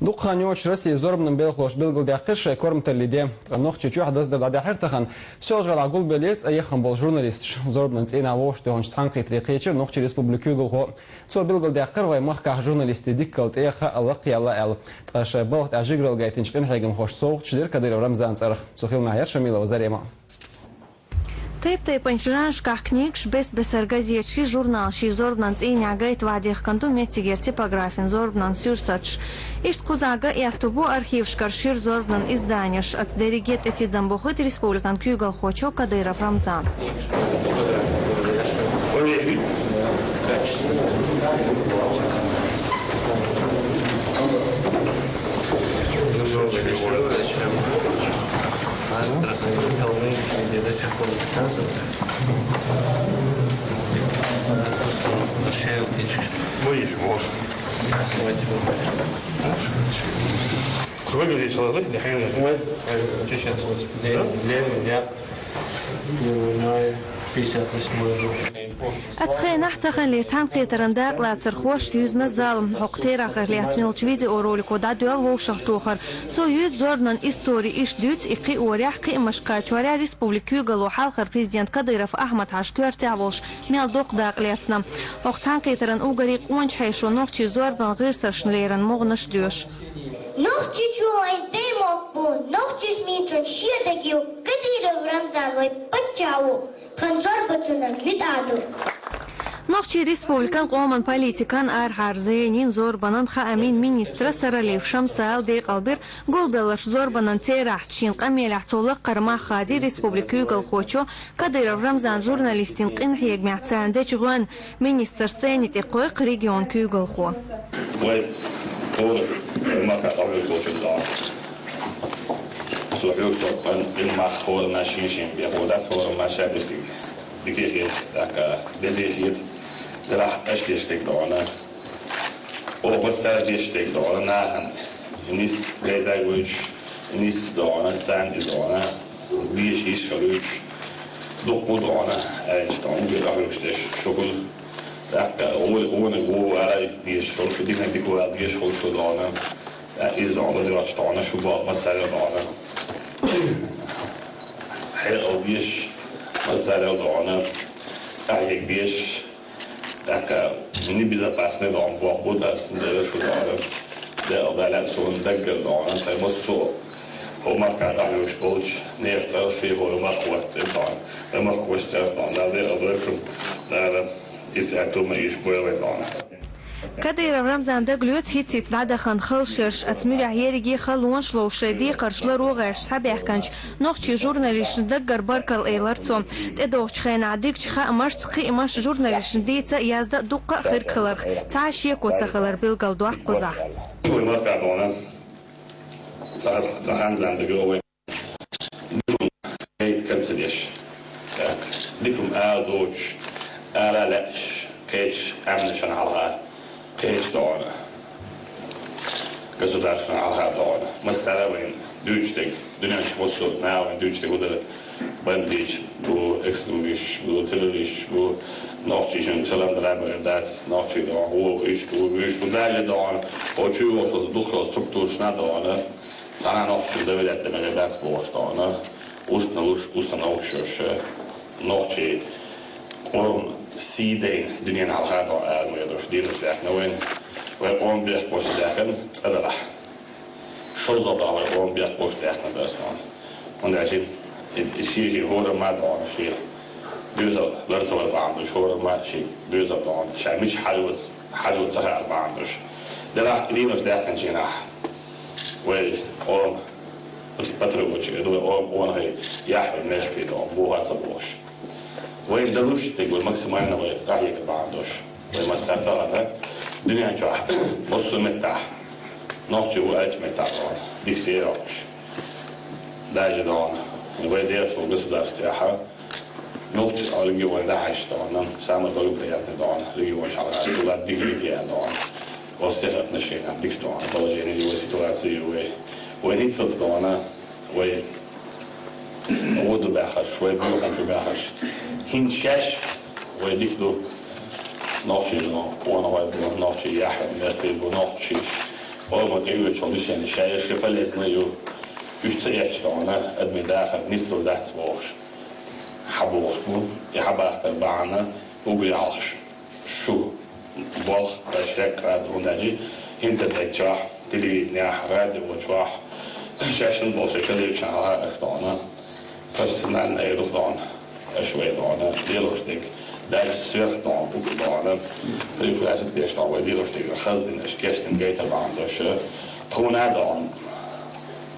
دقانيوش رسي زربن بيلخوش بيلقل داقش كورمت اللي نوخ تشوح دز دبدا حرتخن شغل عقول بليت اي خنبول جورناليست زربن تينا ووش دهونش تخنقي طريقيتش نوخ ريسبوبليكو غو تو بيلقل داقر وي مخكا جورناليست ديكلت ايخا القي الله ال طاش بلغت اجيغرل جايتنش قنحيغم خوش صوت شدير كدير رمزان صرخ سخيل معيار شميله وزريما Taip, pančranškah knygš besargaziečiai žurnālšī zorbnants īņāgait vādīh kantu metigier tipogrāfin zorbnants jūrsač. Išt kuzaga iaktubu arhīvškar šir zorbnan izdaņaš atsderigiet etidam buhut Respublikan Kūgal Hočo Kadyrov Ramzan. Где до сих пор показывают. Шею птички. Боишь, может. Давайте выглядит человек, дыхание. Что сейчас? Левый, 58 أتخيل نحتخن ليتان قيترن داق لا ترخوش يوزنا الظالم حقتير آخر ليعتنول فيديو روليكو دا دوال ووشخ توخر تو يود زورنن إستوري إش دوت إقي أوريح قي مشكات واريا ريسبوبليكو غلو حالخر بريزيدنت كديرف أحمد عشكور تعبوش ميال دوق داق ليتنا وقتان قيترن أوغريق وانش حيشو نوخشي زوربن غير سرشن ليرن مغنش دوش نوخشي شوين تيموخبون نوخشي سميتون شيردكيو كديرف رمزان وي بچاو خنزور بطنن لدادو نوخشي ريسبوبليكان قومن политикан архар зейнин зорбанан خامين министра Саралев Шамсал дей қалбир голбелаш зорбанан терахчин қамелах цолық қарма хади республику Галхочо Кадыров Рамзан журналистин қинхиег мяцан дечуған министр сенит иқойқ регион Кūгалхо. De la estéesték dolna. Opa szervésték dolna, nis gejdágúcs, nis dolna, cándi dolna, bíjs is a lőcs, dokko dolna, elcstan, úgy ahőst és sokul, de óna gó elej, bíjs holsó, dinekdikó el, bíjs holsó dolna, iz dolna, de a stolna, suba, masszára dolna. Hely a bíjs, masszára dolna, elhelyek bíjs, так не безопасный дом, плохо даст, да обдалят сон дагер дом, так вот что, хоматка дагер шполч, нефть, фигуру махват, да махват, да обрывшим, да из этого мы используем дом. كدير رمزان دقلوت هيتسيت لعدخن خلشش اتمرع هيرجي خلون شلوشي دي قرش لروغش سبيح كنش نوخشي جورناليش دقر بركل ايلرتو تدوخش خين عديكش خامش تقي مش جورناليش ديتا يازدا دقة خير خلرخ تعشي كوتا خلر بيلقل دوح قزح كل مركع دونا تخان زان دقوي ديكم هيت كنسديش ديكم دوش لأش كيش امنشن على كيش دارنا gasudarственного дона. Мы ставим дючтик, дунянч посуд, наавин дючтик удар бандич, бу экстремиш, бу террорист, бу ночичен целом драбер, дац ночи дон, уиш, бу далее дон, очу осоз духло структуршна дона, тана ночи доведет меня дац бош дона, установшуш ночи он сидей дунян алхадо адмоядош дирусяк новин ويقوم بيحبوش داخل أدرح شو الضبع ويقوم بيحبوش داخل داستان ونعجب الشيء هو ما دون شيء بيوزا لرزا والبعضش هو ما شيء بيوزا دون شيء مش حاجة صحيح بعضش دلع دينوش داخل جناح ويقوم بتروج ويقوم هي يحمل ملكي دون بوها صبوش وين دلوش تقول ماكسيمالنا ويقعيك بعضش وما استقبلنا دنيا جاه بص متاح نوتي وقت متاح دي سيراش داج دون ويدير في государстве نوتي على جوان ده عشتون سامر بقول بيات دون لجوان شغال ولا ديجري فيها دون وصلت نشينا ديك دون بلجيني دي وسيتواسي وين تصف دون وين ودو بخش وين بيوخن في بخش هنشش ويديك دو نوتي نو وانا وايد نوتي يحيى مرتب ونوتي olmak evvel çalışan şehir полезную üsteyek ona admi dahil nistul dahs boş haboş bu ya habaktar bana ugriyalış şu bol aşek ad ondaji internet çah televizyonda radyo çah şaşın bol şekilde çaha ihtana personal erodan şöyle ona dialostik ders sürdan ukdan priklasik beşten ve dialostik hazdin eşkeştin gayta bandoşu tonadan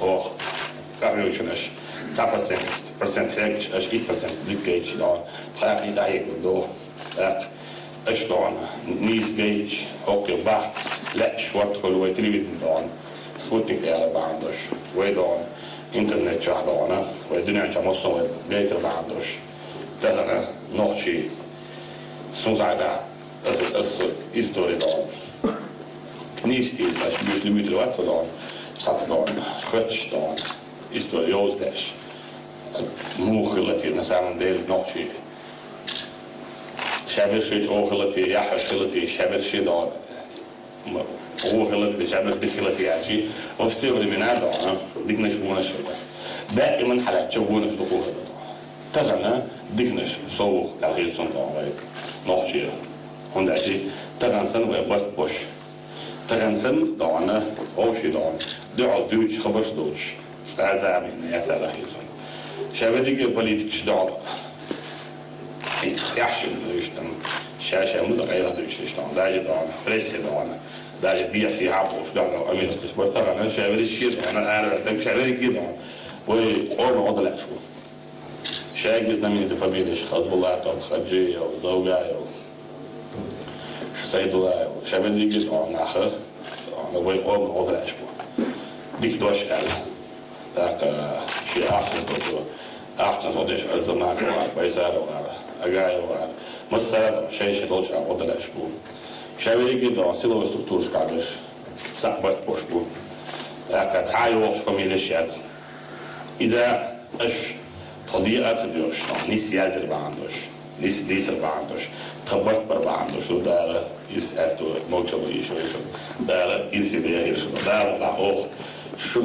och avjöjtjönös 10% hek, és 1% lykkeiks dan. Graag niet eigenlijk door. Als dan niet gauge, ook je bach, let zwart geloof televisie dan. Sputnik baan dus. Wij dan internet dan. Wij doen het allemaal zo beter baan dus. Dat is nog zie. Soms eigenlijk is historie dan. Niet stil, als je dus niet wat dan. Staat dan, schutst dan. Historie Joost. Mogelati na samom delu noći šeberšić ohelati jahašhelati šeberši da ohelati šeber bihilati jači و في سير من هذا ديكناش بونش دائما حالات تشوفونا في دخول هذا تغنى ديكناش صوغ الغير صندوق نوحشي هندعشي تغنسن ويبرت بوش تغنسن دعنا أوشي دعنا دعا دوش خبرش دوش أعزامي يا سالة خيصن شابديك بوليتيك شداد يحشم يشتم شاشة مدة غير دوش يشتم داجي دعنا بريسي دعنا داجي دياسي عبوش دعنا أمير استشبار تغنى شابدي الشير أنا أعرف دك شابدي كده وقرنا عضل أشوف شايك بزنا من تفابيلش خاص بالله طب خجية وزوجة شو سيدوا شابدي كده أنا آخر أنا وقرنا عضل أشوف ديك دوش قال ذاك شيء آخر توجه أحسن صديش أزمنا كوار بيسار وعار أجاي وعار مسار شيء توجه عضل أشوف شابدي كده سيلو استركتور شكابش سقبت بوشبو ذاك تعايش فاميليشيات إذا إيش طبيعة بيوش نيس يازر بعندوش نيس ديسر بعندوش خبرت بر بعندوش وده يسألتو موجب يشو ده يسيبيه يشو ده لا أوه شو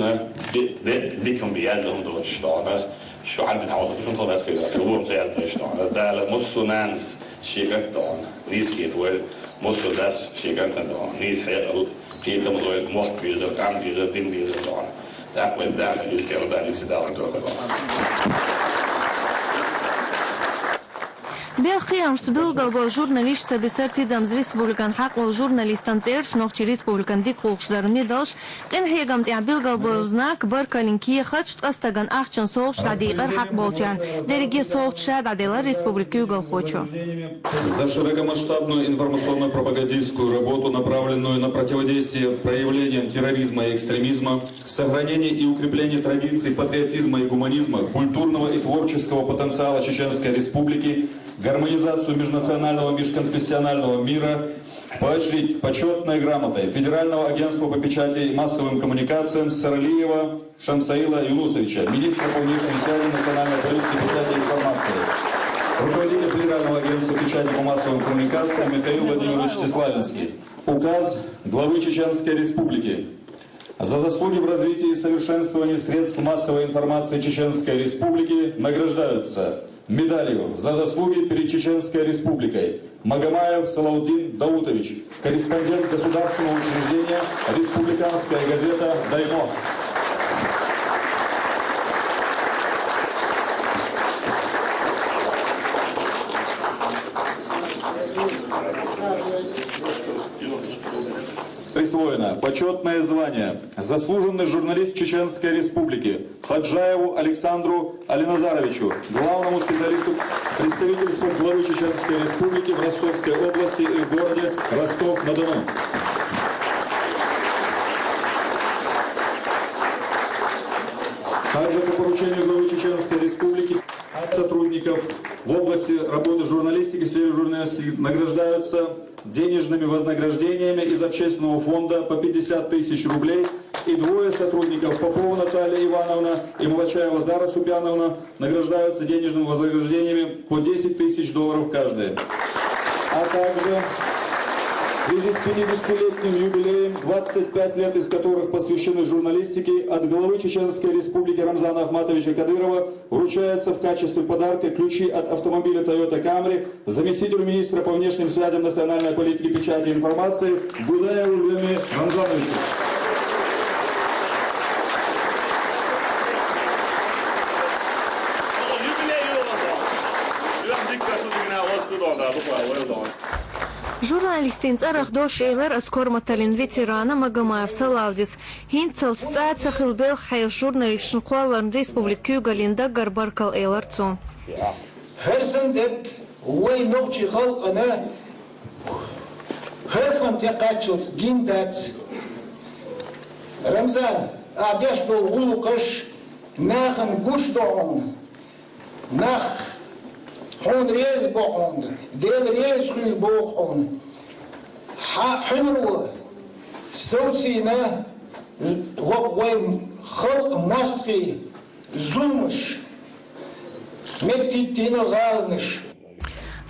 ديكم بيازلهم دوش ده شو عاد بتعود بيكون طبعا كده هو مزاز دوش ده مصو نانس شيكت ده نيس كيت ويل مصو داس شيكت ده نيس حيل كيت مزوج موت بيزر كام بيزر دين بيزر ده داخل داخل يصير ده يصير Белхиям сбилгал журналист бесертидам з республикан хақл журналистан церш нохчи республикан дик холшдарни даш ин хегам я билгал знак баркалинки хачт астаган ахчан соғ шадиғар хақ болчан дереге соғ шад адела республики угол хочу. За широкомасштабную информационно-пропагандистскую работу, направленную на противодействие проявлениям терроризма и экстремизма, сохранение и укрепление традиций патриотизма и гуманизма, культурного и творческого потенциала Чеченской Республики, гармонизацию межнационального и межконфессионального мира, поощрить почетной грамотой Федерального агентства по печати и массовым коммуникациям Саралиева Шамсаила Юнусовича, министра по внешним связям, национальной политики, печати и информации, руководитель Федерального агентства печати по массовым коммуникациям Михаил Владимирович Всеславинский. Указ главы Чеченской Республики. За заслуги в развитии и совершенствовании средств массовой информации Чеченской Республики награждаются медалью за заслуги перед Чеченской Республикой Магомаев Салаудин Даутович, корреспондент государственного учреждения «Республиканская газета «Дайно». Присвоено почетное звание заслуженный журналист Чеченской Республики Хаджаеву Александру Алиназаровичу, главному специалисту представительства главы Чеченской Республики в Ростовской области и в городе Ростов-на-Дону. Также по поручению главы Чеченской Республики сотрудников в области работы журналистики, в сфере журналистики награждаются денежными вознаграждениями из общественного фонда по 50 тысяч рублей, и двое сотрудников, Попова Наталья Ивановна и Молочаева Зара Супяновна, награждаются денежными вознаграждениями по $10 тысяч каждый. А также в связи с 50-летним юбилеем, 25 лет из которых посвящены журналистике, от главы Чеченской Республики Рамзана Ахматовича Кадырова вручаются в качестве подарка ключи от автомобиля Toyota Camry заместителю министра по внешним связям, национальной политики, печати и информации Будаеву Леме Рамзановичу. Журналистин царах дош эйлер аскорматалин ветерана Магомаев Салавдис. Хинцел цаца хилбел хайл журналистин куалан республику галинда гарбаркал эйларцу. Херсен деп уэй ногчи халкана херфан текачилс гиндац. Рамзан адеш бол улукаш нахан гушдоон нах هون ريز بوخون ديل ريز خيل بوخون حنرو سوسينا وقوي خلق مصري زومش مكتبتين غالنش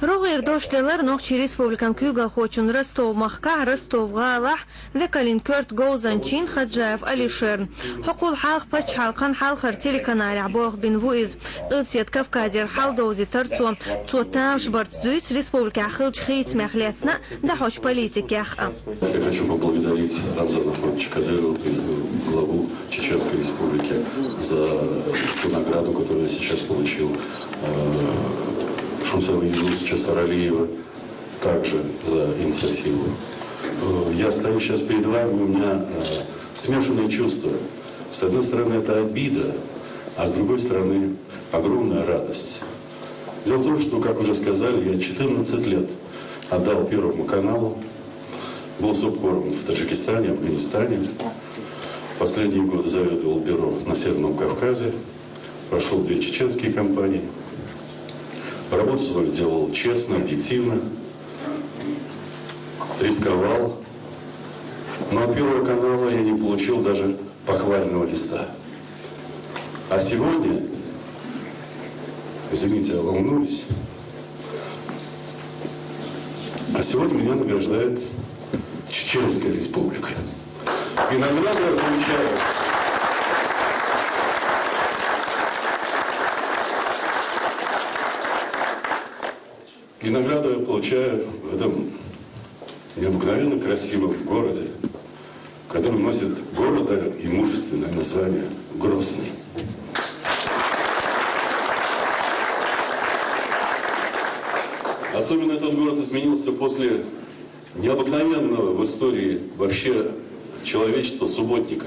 Рогер дошлелер нохчи республикан кюгал хочун Ростов Махка, Ростов Галах, Векалин Кёрт Гоузанчин, Хаджаев Алишер. Хокул халх пачхалкан халхар телеканале Абох бин Вуиз. Ипсет Кавказер халдоузи тарцу. Цотам шбарцдуиц республика Ахилч Хейц Мяхлецна, да хоч политики Аха. Я хочу поблагодарить Рамзана Ахматовича Кадырова, главу Чеченской Республики, за ту награду, которую я сейчас получил. Шумсова Юнусовича Саралиева также за инициативу. Я стою сейчас перед вами, у меня смешанные чувства. С одной стороны, это обида, а с другой стороны, огромная радость. Дело в том, что, как уже сказали, я 14 лет отдал Первому каналу, был субкором в Таджикистане, Афганистане. Последние годы заведовал бюро на Северном Кавказе, прошел 2 чеченские компании. Работу свою делал честно, объективно, рисковал. Но от Первого канала я не получил даже похвального листа. А сегодня, извините, я волнуюсь, а сегодня меня награждает Чеченская Республика. И награду я получаю. И награду я получаю в этом необыкновенно красивом городе, который носит города и мужественное название Грозный. Особенно этот город изменился после необыкновенного в истории вообще человечества субботника.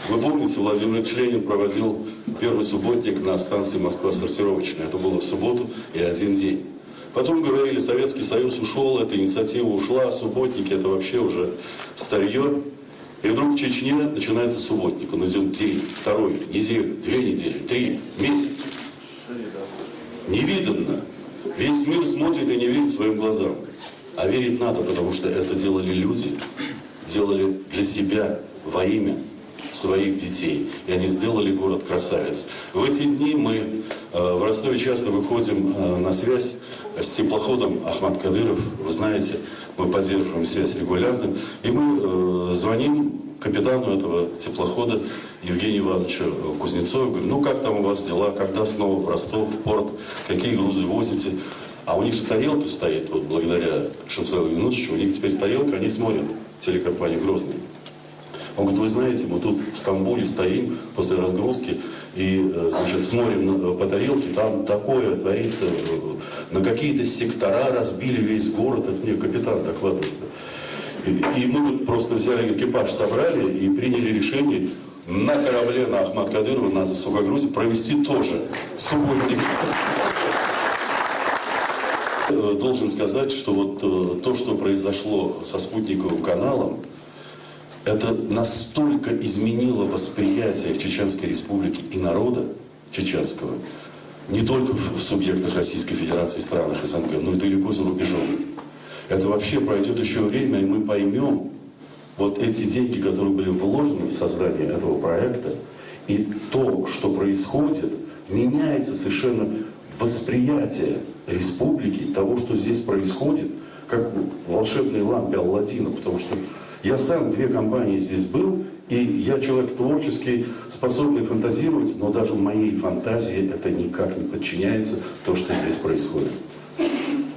Вы помните, Владимир Ильич Ленин проводил первый субботник на станции Москва-Сортировочная. Это было в субботу и один день. Потом говорили, Советский Союз ушел, эта инициатива ушла, субботники это вообще уже старье. И вдруг в Чечне начинается субботник. Он идет день, второй, неделю, 2 недели, 3 месяца. Невиданно. Весь мир смотрит и не верит своим глазам. А верить надо, потому что это делали люди, делали для себя, во имя своих детей. И они сделали город красавец. В эти дни мы в Ростове часто выходим на связь с теплоходом Ахмат Кадыров. Вы знаете, мы поддерживаем связь регулярно. И мы звоним капитану этого теплохода Евгению Ивановичу Кузнецову. Говорим, ну как там у вас дела, когда снова в Ростов, в порт, какие грузы возите? А у них же тарелка стоит, вот благодаря Шумсову Юнусовичу, у них теперь тарелка, они смотрят телекомпанию «Грозный». Он говорит, вы знаете, мы тут в Стамбуле стоим после разгрузки и, значит, смотрим по тарелке, там такое творится, на какие-то сектора разбили весь город, это мне капитан докладывает. И мы вот просто взяли экипаж, собрали и приняли решение на корабле на Ахмат Кадырова, на сухогрузе, провести тоже субботник. Должен сказать, что вот то, что произошло со спутниковым каналом, это настолько изменило восприятие Чеченской Республики и народа чеченского, не только в субъектах Российской Федерации и странах СНГ, но и далеко за рубежом. Это вообще пройдет еще время, и мы поймем вот эти деньги, которые были вложены в создание этого проекта, и то, что происходит, меняется совершенно восприятие республики, того, что здесь происходит, как волшебной лампе Алладина, потому что я сам 2 компании здесь был, и я человек творческий, способный фантазировать, но даже в моей фантазии это никак не подчиняется то, что здесь происходит.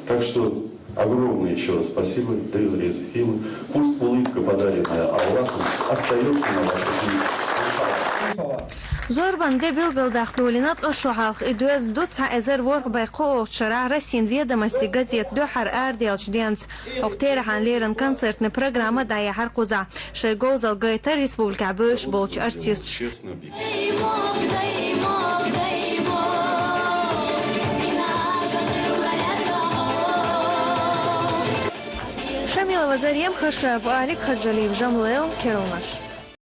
Так что огромное еще раз спасибо, Давид Резахимович. Пусть улыбка, подаренная Аллахом, остается на ваших лицах. Зорбан дебил галдахтулинат ошухалх идуаз дуца эзер ворг байқо шара Россин ведомости газет дохар ардиалч денц октерахан лерен концертный программа дая харкуза шейгозал гайта республика бөш болч артист. Честно, Шамилова Зарем Хашев, Алик Хаджалиев, Жамлел, Керунаш.